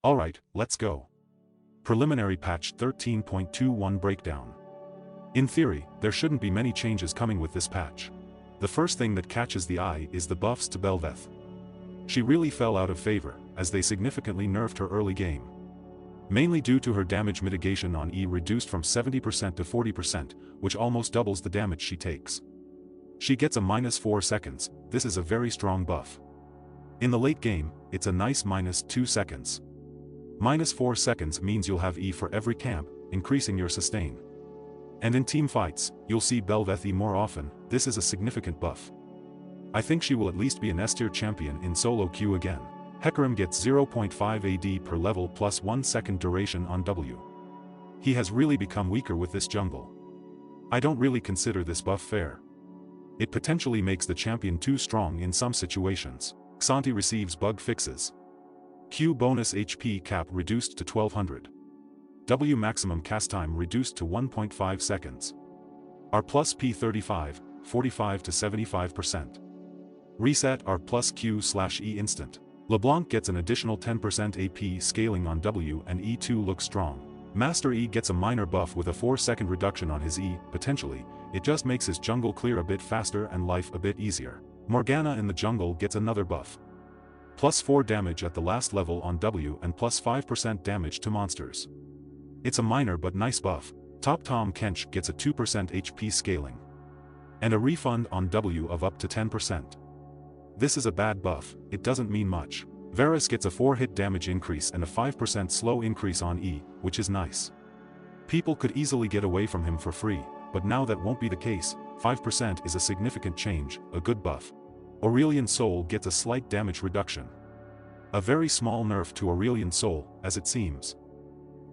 Alright, let's go. Preliminary patch 13.21 breakdown. In theory, there shouldn't be many changes coming with this patch. The first thing that catches the eye is the buffs to Bel'Veth. She really fell out of favor, as they significantly nerfed her early game. Mainly due to her damage mitigation on E reduced from 70% to 40%, which almost doubles the damage she takes. She gets a -4 seconds, this is a very strong buff. In the late game, it's a nice -2 seconds. -4 seconds means you'll have E for every camp, increasing your sustain. And in team fights, you'll see Bel'Veth E more often, this is a significant buff. I think she will at least be an S-tier champion in solo queue again. Hecarim gets 0.5 AD per level plus 1 second duration on W. He has really become weaker with this jungle. I don't really consider this buff fair. It potentially makes the champion too strong in some situations. Xanti receives bug fixes. Q bonus HP cap reduced to 1200. W maximum cast time reduced to 1.5 seconds. R plus P35, 45 to 75%. Reset R plus Q/E instant. LeBlanc gets an additional 10% AP scaling on W and E2 looks strong. Master E gets a minor buff with a 4-second reduction on his E, potentially, it just makes his jungle clear a bit faster and life a bit easier. Morgana in the jungle gets another buff. Plus 4 damage at the last level on W and plus 5% damage to monsters. It's a minor but nice buff. Tahm Kench gets a 2% HP scaling. And a refund on W of up to 10%. This is a bad buff, it doesn't mean much. Varus gets a 4-hit damage increase and a 5% slow increase on E, which is nice. People could easily get away from him for free, but now that won't be the case. 5% is a significant change, a good buff. Aurelion Sol gets a slight damage reduction. A very small nerf to Aurelion Sol, as it seems.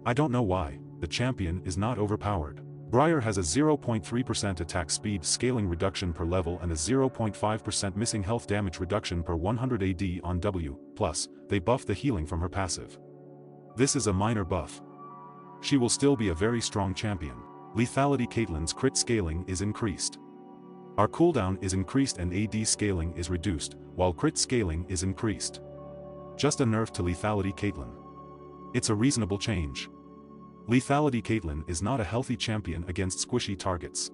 I don't know why, the champion is not overpowered. Briar has a 0.3% attack speed scaling reduction per level and a 0.5% missing health damage reduction per 100 AD on W, plus, they buff the healing from her passive. This is a minor buff. She will still be a very strong champion. Lethality Caitlyn's crit scaling is increased. Our cooldown is increased and AD scaling is reduced, while crit scaling is increased. Just a nerf to Lethality Caitlyn. It's a reasonable change. Lethality Caitlyn is not a healthy champion against squishy targets.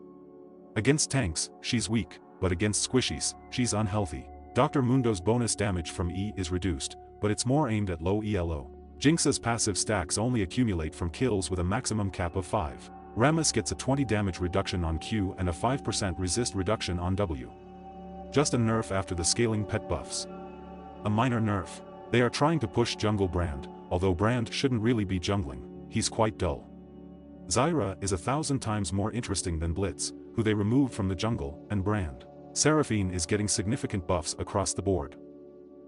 Against tanks, she's weak, but against squishies, she's unhealthy. Dr. Mundo's bonus damage from E is reduced, but it's more aimed at low ELO. Jinx's passive stacks only accumulate from kills with a maximum cap of 5. Rammus gets a 20 damage reduction on Q and a 5% resist reduction on W. Just a nerf after the scaling pet buffs. A minor nerf. They are trying to push jungle Brand, although Brand shouldn't really be jungling. He's quite dull. Zyra is 1,000 times more interesting than Blitz, who they removed from the jungle, and Brand. Seraphine is getting significant buffs across the board.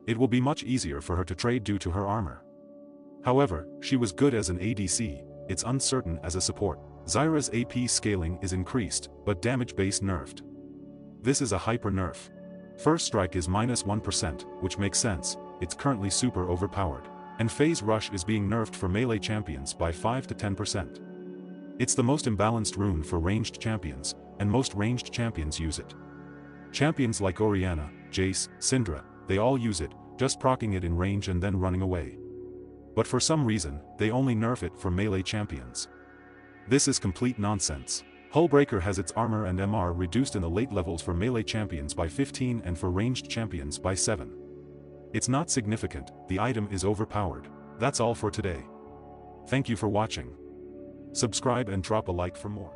It will be much easier for her to trade due to her armor. However, she was good as an ADC, it's uncertain as a support. Zyra's AP scaling is increased, but damage base nerfed. This is a hyper nerf. First strike is -1%, which makes sense, it's currently super overpowered. And Phase Rush is being nerfed for melee champions by 5 to 10%. It's the most imbalanced rune for ranged champions, and most ranged champions use it. Champions like Orianna, Jace, Syndra, they all use it, just proccing it in range and then running away. But for some reason, they only nerf it for melee champions. This is complete nonsense. Hullbreaker has its armor and MR reduced in the late levels for melee champions by 15 and for ranged champions by 7. It's not significant, the item is overpowered. That's all for today. Thank you for watching. Subscribe and drop a like for more.